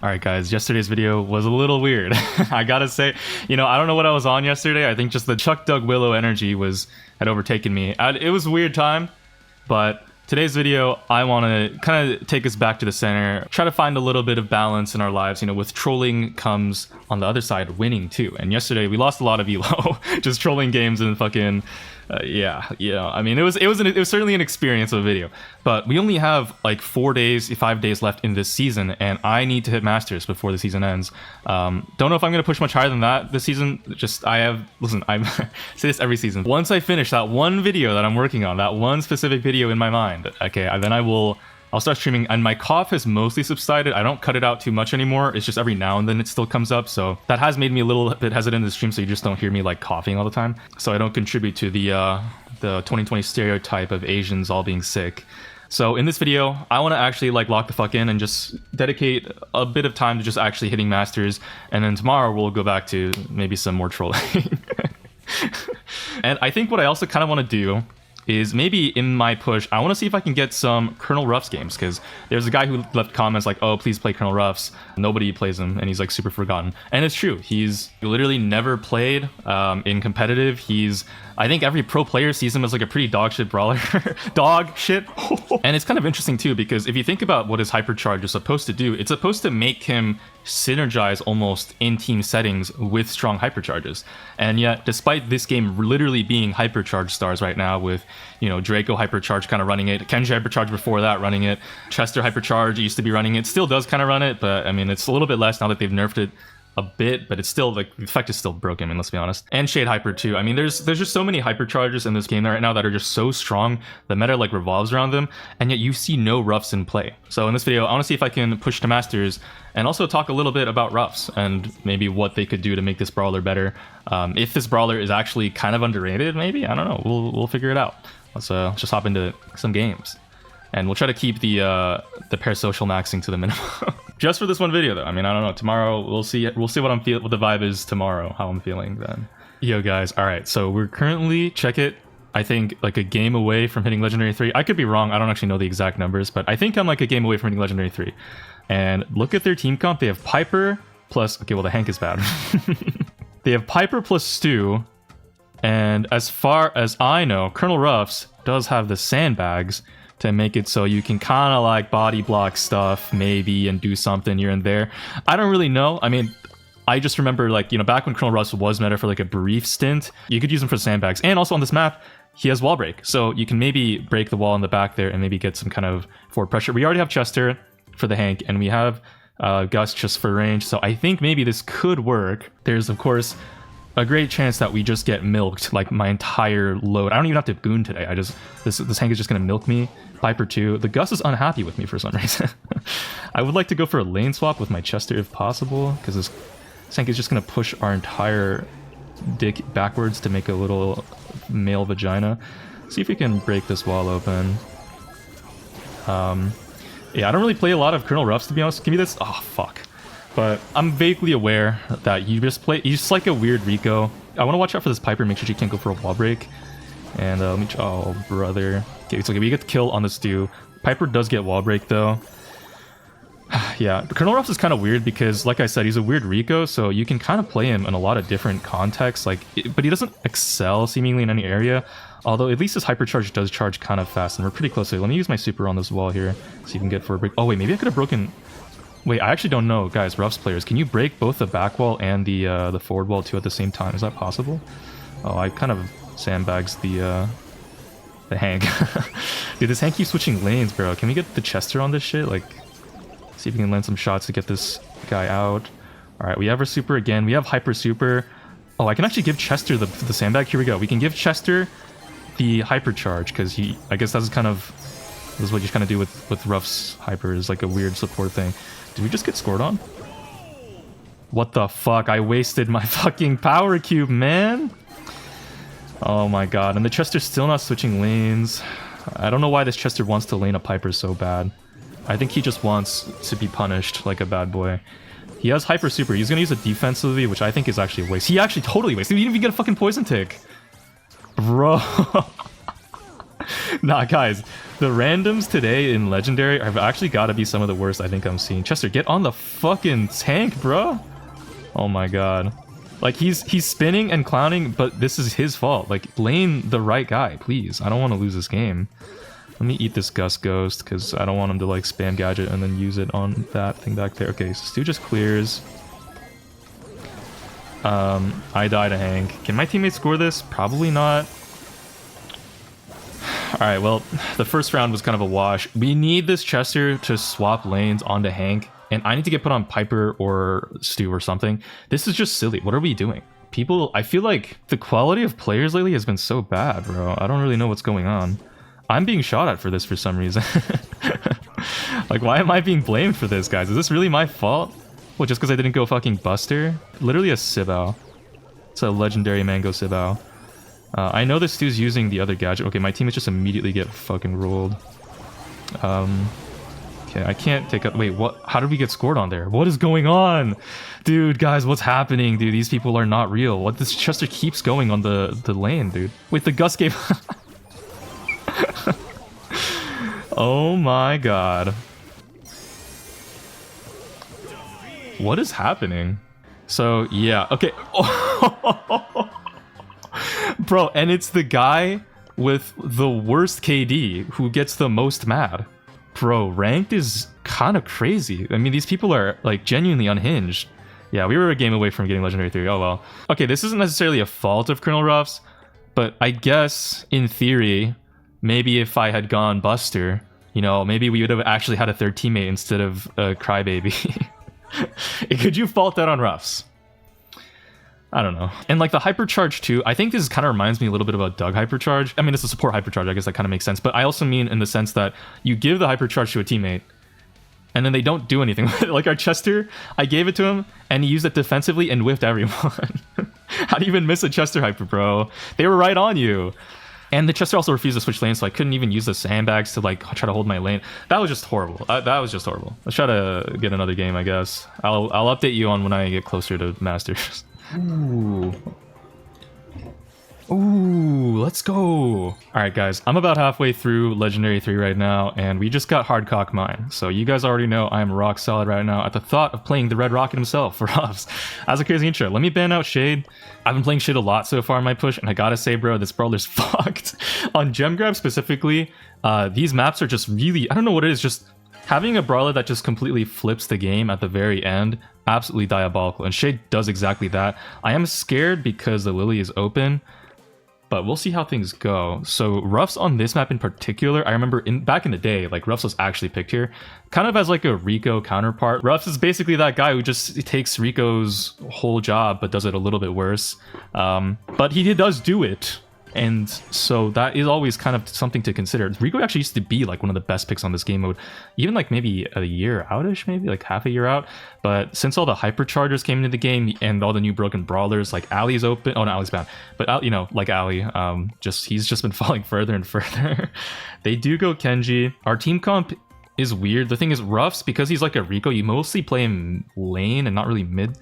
Alright guys, yesterday's video was a little weird. I gotta say, I don't know what I was on yesterday. I think just the Chuck Doug Willow energy had overtaken me. It was a weird time, but today's video, I want to kind of take us back to the center, try to find a little bit of balance in our lives. With trolling comes, on the other side, winning too. And yesterday, we lost a lot of elo, just trolling games and fucking... I mean, it was certainly an experience of a video, but we only have like 5 days left in this season, and I need to hit Masters before the season ends. Don't know if I'm gonna push much higher than that this season. Listen, I say this every season. Once I finish that one video that I'm working on, that one specific video in my mind, okay, then I'll start streaming, and my cough has mostly subsided. I don't cut it out too much anymore. It's just every now and then it still comes up. So that has made me a little bit hesitant in the stream, so you just don't hear me like coughing all the time. So I don't contribute to the 2020 stereotype of Asians all being sick. So in this video, I want to actually like lock the fuck in and just dedicate a bit of time to just actually hitting Masters. And then tomorrow we'll go back to maybe some more trolling. And I think what I also kind of want to do is maybe in my push, I want to see if I can get some Colonel Ruffs games, because there's a guy who left comments like, oh, please play Colonel Ruffs. Nobody plays him, and he's like super forgotten. And it's true. He's literally never played in competitive. I think every pro player sees him as like a pretty dog shit brawler. Dog shit. And it's kind of interesting too, because if you think about what his hypercharge is supposed to do, it's supposed to make him synergize almost in team settings with strong hypercharges. And yet, despite this game literally being hypercharge stars right now with, Draco hypercharge kind of running it, Kenji hypercharge before that running it, Chester hypercharge used to be running it, still does kind of run it, but I mean, it's a little bit less now that they've nerfed it a bit, but it's still, like, the effect is still broken, I mean, let's be honest. And Shade Hyper too. I mean, there's just so many hypercharges in this game right now that are just so strong, the meta like revolves around them, and yet you see no Ruffs in play. So in this video, I want to see if I can push to Masters and also talk a little bit about Ruffs and maybe what they could do to make this brawler better. If this brawler is actually kind of underrated, maybe, I don't know, we'll figure it out. Let's just hop into some games. And we'll try to keep the parasocial maxing to the minimum. Just for this one video, though. I mean, I don't know. Tomorrow, we'll see what what the vibe is tomorrow, how I'm feeling then. Yo, guys. All right. So we're currently, check it, I think like a game away from hitting Legendary 3. I could be wrong. I don't actually know the exact numbers, but I think I'm like a game away from hitting Legendary 3. And look at their team comp. They have Piper plus... Okay, well, the Hank is bad. They have Piper plus Stu. And as far as I know, Colonel Ruffs does have the sandbags to make it so you can kind of like body block stuff maybe and do something here and there. I don't really know. I mean, I just remember like, back when Colonel Ruffs was meta for like a brief stint, you could use him for sandbags. And also on this map, he has wall break. So you can maybe break the wall in the back there and maybe get some kind of forward pressure. We already have Chester for the Hank, and we have Gus just for range. So I think maybe this could work. There's, of course, a great chance that we just get milked like my entire load. I don't even have to boon today. This Hank is just gonna milk me. Piper too. The Gus is unhappy with me for some reason. I would like to go for a lane swap with my Chester if possible, because this Hank is just gonna push our entire dick backwards to make a little male vagina. See if we can break this wall open. Yeah, I don't really play a lot of Colonel Ruffs, to be honest. Give me this. Oh fuck. But I'm vaguely aware that you just like a weird Rico. I want to watch out for this Piper, make sure she can't go for a wall break. And let me... Oh, brother. Okay, it's okay. We get the kill on the Stu. Piper does get wall break, though. Yeah, Colonel Ruffs is kind of weird because, like I said, he's a weird Rico, so you can kind of play him in a lot of different contexts. But he doesn't excel, seemingly, in any area. Although, at least his hypercharge does charge kind of fast, and we're pretty close to it. Let me use my super on this wall here, so you can get for a break. Oh, wait, maybe I could have broken... Wait, I actually don't know, guys, Ruffs players. Can you break both the back wall and the forward wall, too, at the same time? Is that possible? Oh, I kind of sandbags the Hank. Dude, this Hank keeps switching lanes, bro. Can we get the Chester on this shit? Like, see if we can land some shots to get this guy out. Alright, we have our super again. We have hyper super. Oh, I can actually give Chester the sandbag. Here we go. We can give Chester the hypercharge, because I guess that's kind of... This is what you kind of do with Ruffs hyper, is like a weird support thing. Did we just get scored on? What the fuck? I wasted my fucking power cube, man! Oh my god, and the Chester's still not switching lanes. I don't know why this Chester wants to lane a Piper so bad. I think he just wants to be punished like a bad boy. He has hyper super. He's gonna use it defensively, which I think is actually a waste. He actually totally wasted. He didn't even get a fucking poison tick. Bro. Nah, guys, the randoms today in Legendary have actually got to be some of the worst I think I'm seeing. Chester, get on the fucking tank, bro. Oh my god. Like, he's spinning and clowning, but this is his fault. Like, lane the right guy, please. I don't want to lose this game. Let me eat this Gust Ghost, because I don't want him to, like, spam Gadget and then use it on that thing back there. Okay, so Stu just clears. I die to Hank. Can my teammates score this? Probably not. Alright, well, the first round was kind of a wash. We need this Chester to swap lanes onto Hank, and I need to get put on Piper or Stu or something. This is just silly. What are we doing? People, I feel like the quality of players lately has been so bad, bro. I don't really know what's going on. I'm being shot at for this for some reason. Like, why am I being blamed for this, guys? Is this really my fault? Well, just because I didn't go fucking Buster? Literally a Sibao. It's a legendary Mango Sibao. I know this Stu's using the other gadget. Okay, my teammates just immediately get fucking rolled. Okay, I can't take up... Wait, what? How did we get scored on there? What is going on? Dude, guys, what's happening, dude? These people are not real. What? This Chester keeps going on the lane, dude. Wait, the Gus gave... Oh my god. What is happening? So, yeah. Okay. Bro, and it's the guy with the worst KD who gets the most mad. Bro, ranked is kind of crazy. I mean, these people are, like, genuinely unhinged. Yeah, we were a game away from getting Legendary 3. Oh, well. Okay, this isn't necessarily a fault of Colonel Ruffs, but I guess, in theory, maybe if I had gone Buster, you know, maybe we would have actually had a third teammate instead of a Crybaby. Could you fault that on Ruffs? I don't know. And like the Hypercharge too, I think this kind of reminds me a little bit about Doug Hypercharge. I mean, it's a support Hypercharge, I guess that kind of makes sense. But I also mean in the sense that you give the Hypercharge to a teammate, and then they don't do anything with it. Like our Chester, I gave it to him, and he used it defensively and whiffed everyone. How do you even miss a Chester Hyper, bro? They were right on you. And the Chester also refused to switch lanes, so I couldn't even use the sandbags to like try to hold my lane. That was just horrible. That was just horrible. Let's try to get another game, I guess. I'll update you on when I get closer to Masters. Ooh. Ooh, let's go. Alright guys, I'm about halfway through Legendary 3 right now, and we just got Hardcock mine. So you guys already know I'm rock solid right now at the thought of playing the Red Rocket himself for Ruffs. That's a crazy intro. Let me ban out Shade. I've been playing Shade a lot so far in my push, and I gotta say, bro, this brawler's fucked. On Gem Grab specifically, these maps are just really, I don't know what it is, just having a brawler that just completely flips the game at the very end, absolutely diabolical. And Shade does exactly that. I am scared because the Lily is open, but we'll see how things go. So Ruffs on this map in particular, I remember back in the day, like Ruffs was actually picked here, kind of as like a Rico counterpart. Ruffs is basically that guy who just takes Rico's whole job, but does it a little bit worse. But he does do it. And so that is always kind of something to consider. Rico actually used to be like one of the best picks on this game mode, even like maybe a year outish, maybe like half a year out. But since all the hyperchargers came into the game and all the new broken brawlers, like Ali's open. Oh, no, Ali's bad. But you know, like Ali, he's just been falling further and further. They do go Kenji. Our team comp is weird. The thing is, Ruffs, because he's like a Rico, you mostly play him lane and not really mid.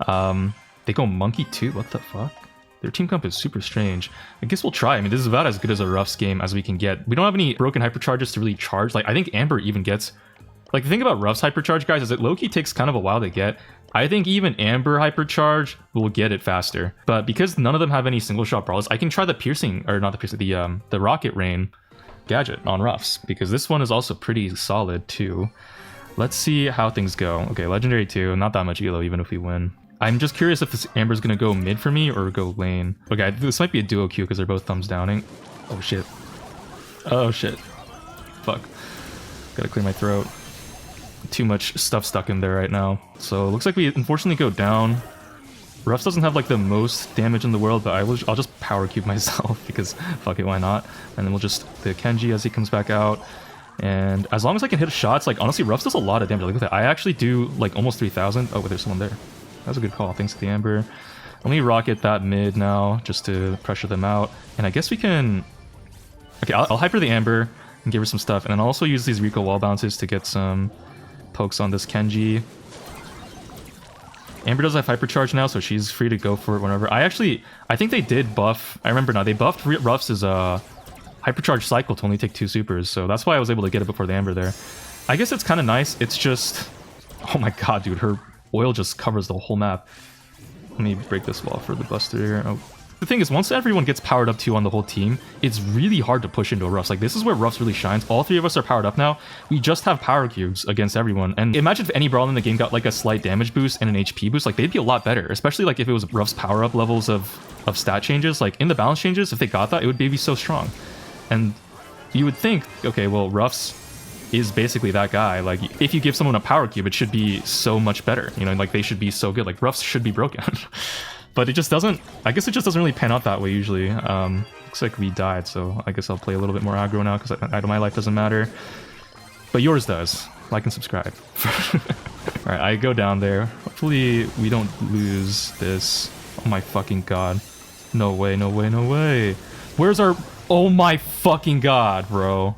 They go Monkey too. What the fuck? Their team comp is super strange. I guess we'll try. I mean, this is about as good as a Ruffs game as we can get. We don't have any broken hypercharges to really charge. Like, I think Amber even gets... Like, the thing about Ruffs hypercharge, guys, is that low-key takes kind of a while to get. I think even Amber hypercharge will get it faster. But because none of them have any single-shot brawlers, I can try the piercing... Or not the piercing, the Rocket Rain gadget on Ruffs. Because this one is also pretty solid, too. Let's see how things go. Okay, Legendary 2. Not that much elo, even if we win. I'm just curious if this Amber's gonna go mid for me or go lane. Okay, this might be a duo queue because they're both thumbs downing. Oh shit. Oh shit. Fuck. Gotta clear my throat. Too much stuff stuck in there right now. So it looks like we unfortunately go down. Ruffs doesn't have like the most damage in the world, but I'll just power cube myself because fuck it, why not? And then we'll just the Kenji as he comes back out. And as long as I can hit shots, like honestly, Ruffs does a lot of damage. Like look at that. I actually do like almost 3,000. Oh, but there's someone there. That was a good call, thanks to the Amber. Let me rocket that mid now, just to pressure them out. And I guess we can... Okay, I'll hyper the Amber and give her some stuff. And then I'll also use these Rico wall bounces to get some pokes on this Kenji. Amber does have hypercharge now, so she's free to go for it whenever. I think they did buff... I remember now, they buffed Ruffs' hypercharge cycle to only take 2 supers, so that's why I was able to get it before the Amber there. I guess it's kind of nice. It's just... Oh my god, dude, her oil just covers the whole map. Let me break this wall for the Buster here. Oh. The thing is, once everyone gets powered up too on the whole team, it's really hard to push into a Ruffs. Like, this is where Ruffs really shines. All 3 of us are powered up now. We just have power cubes against everyone. And imagine if any Brawl in the game got like a slight damage boost and an HP boost. Like, they'd be a lot better. Especially like if it was Ruffs power up levels of stat changes. Like, in the balance changes, if they got that, it would be so strong. And you would think, okay, well, Ruffs is basically that guy. Like, if you give someone a power cube, it should be so much better. You know, like, they should be so good. Like, Ruffs should be broken. But it just doesn't... I guess it just doesn't really pan out that way usually. Looks like we died, so I guess I'll play a little bit more aggro now because my life doesn't matter. But yours does. Like and subscribe. Alright, I go down there. Hopefully we don't lose this. Oh my fucking god. No way, no way, no way. Where's our... Oh my fucking god, bro.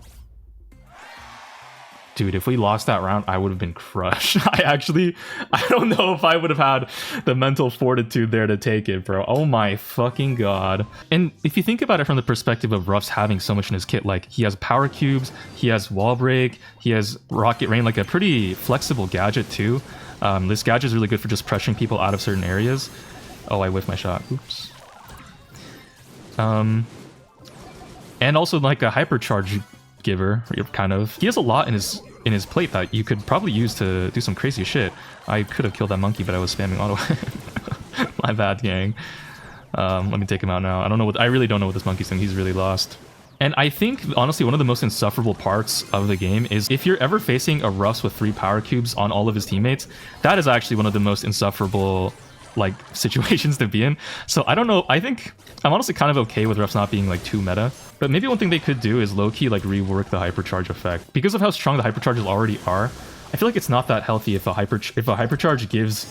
Dude, if we lost that round, I would have been crushed. I don't know if I would have had the mental fortitude there to take it, bro. Oh my fucking god. And if you think about it from the perspective of Ruffs having so much in his kit, like, he has power cubes, he has wall break, he has rocket rain, like a pretty flexible gadget too. This gadget is really good for just pressuring people out of certain areas. Oh, I whiffed my shot. Oops. And also like a hypercharge giver, kind of. He has a lot in his plate that you could probably use to do some crazy shit. I could have killed that monkey, but I was spamming auto. My bad, gang. Let me take him out now. I really don't know what this monkey's doing. He's really lost. And I think, honestly, one of the most insufferable parts of the game is if you're ever facing a Ruffs with 3 power cubes on all of his teammates, that is actually one of the most insufferable, like, situations to be in. So I don't know. I think I'm honestly kind of okay with Ruffs not being like too meta. But maybe one thing they could do is low-key like rework the hypercharge effect. Because of how strong the hypercharges already are, I feel like it's not that healthy if a hypercharge gives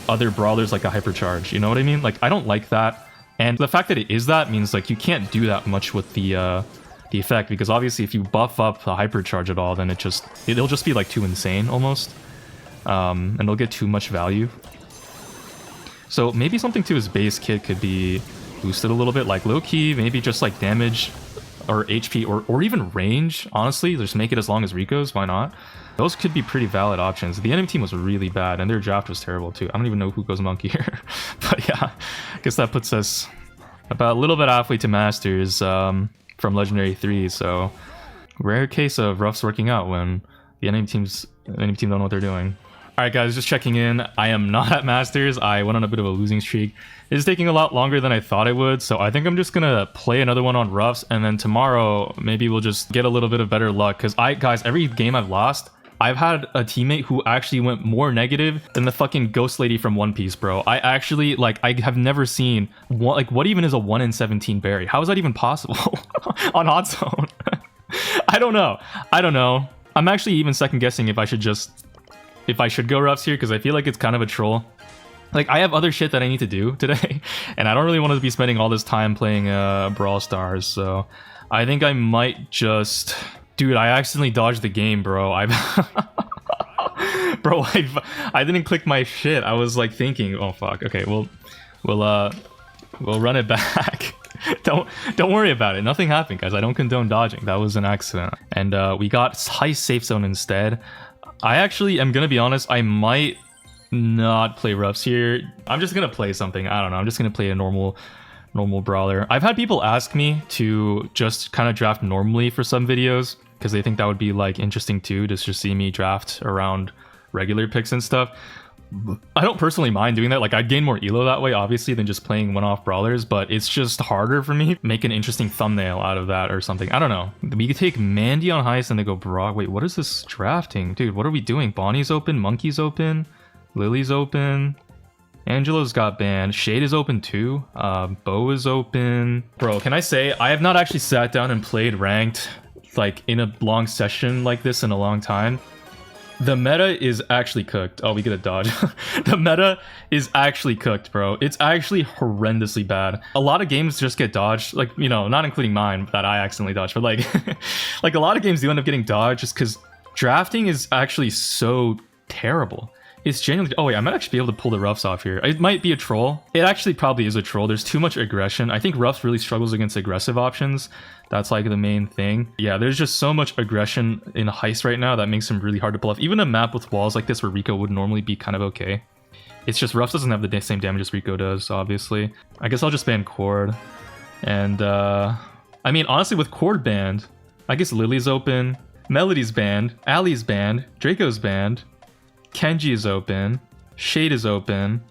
other brawlers like a hypercharge. You know what I mean? Like, I don't like that. And the fact that it is that means like you can't do that much with the effect, because obviously if you buff up the hypercharge at all, then it'll just be like too insane almost. And it'll get too much value. So maybe something to his base kit could be boosted a little bit, like low-key, maybe just like damage or HP or even range, honestly. Just make it as long as Rico's, why not? Those could be pretty valid options. The enemy team was really bad, and their draft was terrible too. I don't even know who goes monkey here. But yeah, I guess that puts us about a little bit halfway to Masters from Legendary 3, so rare case of Ruffs working out when the enemy team don't know what they're doing. Alright guys, just checking in. I am not at Masters. I went on a bit of a losing streak. It's taking a lot longer than I thought it would, so I think I'm just gonna play another one on Ruffs, and then tomorrow maybe we'll just get a little bit of better luck, because guys, every game I've lost, I've had a teammate who actually went more negative than the fucking ghost lady from One Piece, bro. I actually, like, I have never seen, what even is a 1 in 17 berry? How is that even possible on Hot Zone? I don't know. I'm actually even second guessing if I should go Ruffs here, because I feel like it's kind of a troll. Like, I have other shit that I need to do today, and I don't really want to be spending all this time playing Brawl Stars, so I think I might just... Dude, I accidentally dodged the game, bro. I didn't click my shit. I was like thinking, oh fuck. Okay, we'll run it back. Don't worry about it. Nothing happened, guys. I don't condone dodging. That was an accident. And we got high safe zone instead. I actually am gonna be honest. I might not play Ruffs here. I'm just gonna play something. I don't know. I'm just gonna play a normal brawler. I've had people ask me to just kind of draft normally for some videos, because they think that would be like interesting too, to just see me draft around regular picks and stuff. I don't personally mind doing that. Like, I'd gain more elo that way, obviously, than just playing one-off brawlers, but it's just harder for me. Make an interesting thumbnail out of that or something. I don't know. We could take Mandy on heist and then go Brock. Wait, what is this drafting? Dude, what are we doing? Bonnie's open, Monkey's open, Lily's open, Angelo's got banned, Shade is open too, Bo is open. Bro, can I say, I have not actually sat down and played ranked like in a long session like this in a long time. The meta is actually cooked. Oh, we get a dodge. The meta is actually cooked, bro. It's actually horrendously bad. A lot of games just get dodged, like, you know, not including mine that I accidentally dodged, but like like a lot of games do end up getting dodged just because drafting is actually so terrible. It's genuinely... Oh wait, I might actually be able to pull the Ruffs off here. It might be a troll. It actually probably is a troll. There's too much aggression. I think Ruffs really struggles against aggressive options That's like the main thing. Yeah, there's just so much aggression in Heist right now that makes him really hard to pull off. Even a map with walls like this where Rico would normally be kind of okay. It's just Ruffs doesn't have the same damage as Rico does, obviously. I guess I'll just ban Cord. And I mean, honestly, with Cord banned, I guess Lily's open, Melody's banned, Ali's banned, Draco's banned, Kenji is open, Shade is open.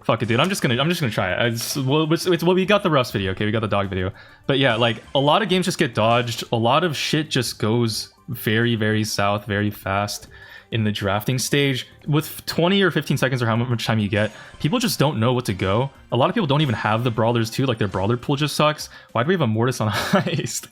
Fuck it, dude. I'm just gonna try it. Well, we got the Ruffs video, okay? We got the dog video. But yeah, like a lot of games just get dodged. A lot of shit just goes very, very south, very fast in the drafting stage. With 20 or 15 seconds or how much time you get, people just don't know what to go. A lot of people don't even have the brawlers too. Like their brawler pool just sucks. Why do we have a Mortis on Heist?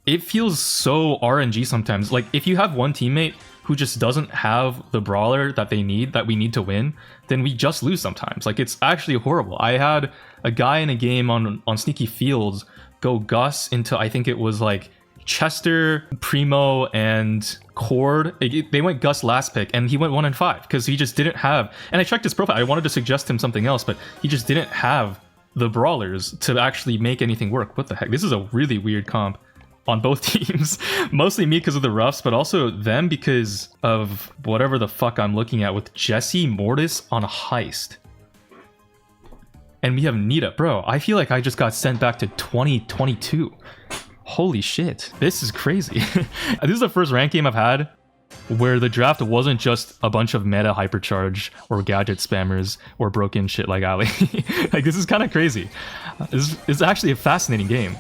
It feels so RNG sometimes. Like if you have one teammate who just doesn't have the brawler that they need, that we need to win, then we just lose sometimes. Like it's actually horrible. I had a guy in a game on Sneaky Fields go Gus into, I think it was like Chester, Primo, and Cord. They went Gus last pick, and he went 1 and 5 because he just didn't have. And I checked his profile. I wanted to suggest him something else, but he just didn't have the brawlers to actually make anything work. What the heck? This is a really weird comp on both teams. Mostly me because of the Ruffs, but also them because of whatever the fuck I'm looking at with Jesse Mortis on Heist. And we have Nita. Bro, I feel like I just got sent back to 2022. Holy shit. This is crazy. This is the first rank game I've had where the draft wasn't just a bunch of meta hypercharge or gadget spammers or broken shit like Ali. Like this is kind of crazy. This is actually a fascinating game.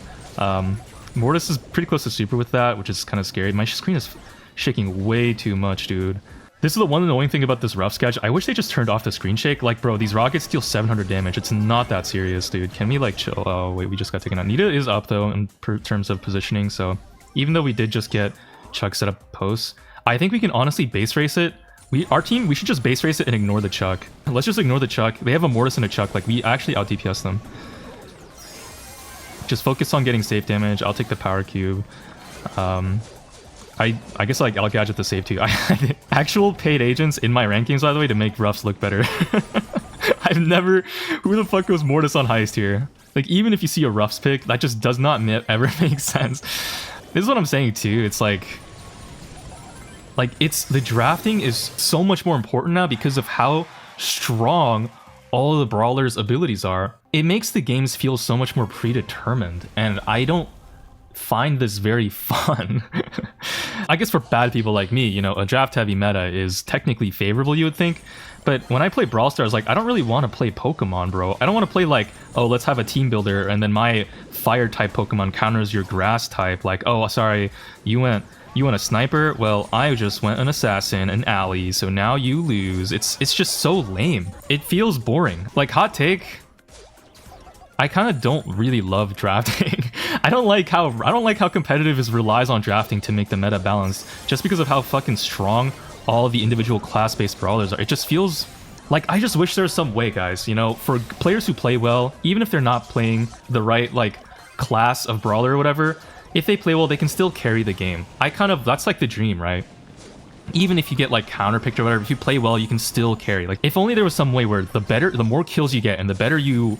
Mortis is pretty close to super with that, which is kind of scary. My screen is shaking way too much, dude. This is the one annoying thing about this Ruffs gadget. I wish they just turned off the screen shake. Like, bro, these rockets deal 700 damage. It's not that serious, dude. Can we, like, chill? Oh, wait, we just got taken out. Nita is up, though, in terms of positioning. So even though we did just get Chuck set up posts, I think we can honestly base race it. Our team, we should just base race it and ignore the Chuck. Let's just ignore the Chuck. They have a Mortis and a Chuck. Like, we actually out DPS them. Just focus on getting safe damage. I'll take the power cube. I guess like I'll gadget the save too. I had actual paid agents in my rankings, by the way, to make Ruffs look better. I've never... Who the fuck goes Mortis on Heist here? Like, even if you see a Ruffs pick, that just does not ever make sense. This is what I'm saying too. It's like it's... The drafting is so much more important now because of how strong all of the brawlers' abilities are. It makes the games feel so much more predetermined, and I don't find this very fun. I guess for bad people like me, you know, a draft heavy meta is technically favorable, you would think, but when I play Brawl Stars, like, I don't really want to play Pokemon, bro. I don't want to play like, oh, let's have a team builder and then my fire type Pokemon counters your grass type. Like, oh, sorry, you went a sniper? Well, I just went an assassin, an ally, so now you lose. It's just so lame. It feels boring. Like, hot take, I kind of don't really love drafting. I don't like how competitive it relies on drafting to make the meta balanced, just because of how fucking strong all of the individual class-based brawlers are. It just feels like, I just wish there was some way, guys, you know, for players who play well, even if they're not playing the right, like, class of brawler or whatever, if they play well, they can still carry the game. That's like the dream, right? Even if you get like counterpicked or whatever, if you play well, you can still carry. Like, if only there was some way where the more kills you get and the better you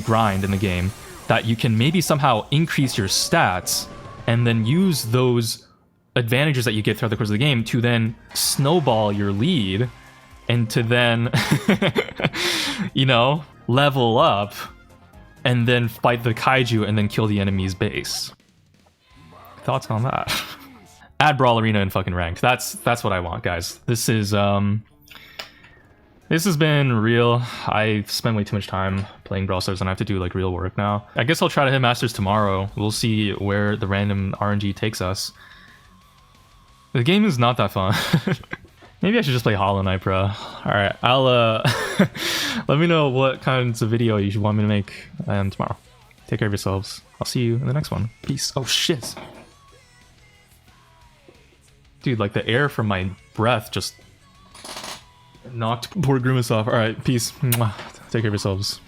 grind in the game, that you can maybe somehow increase your stats and then use those advantages that you get throughout the course of the game to then snowball your lead and to then, you know, level up and then fight the kaiju and then kill the enemy's base. Thoughts on that? Add Brawl Arena in fucking ranked. That's what I want, guys. This has been real. I spent way too much time playing Brawl Stars and I have to do like real work now. I guess I'll try to hit Masters tomorrow. We'll see where the random RNG takes us. The game is not that fun. Maybe I should just play Hollow Knight, bro. Alright, I'll let me know what kinds of video you should want me to make tomorrow. Take care of yourselves. I'll see you in the next one. Peace. Oh shit. Dude, like the air from my breath just knocked poor Grimace off. Alright, peace. Mwah. Take care of yourselves.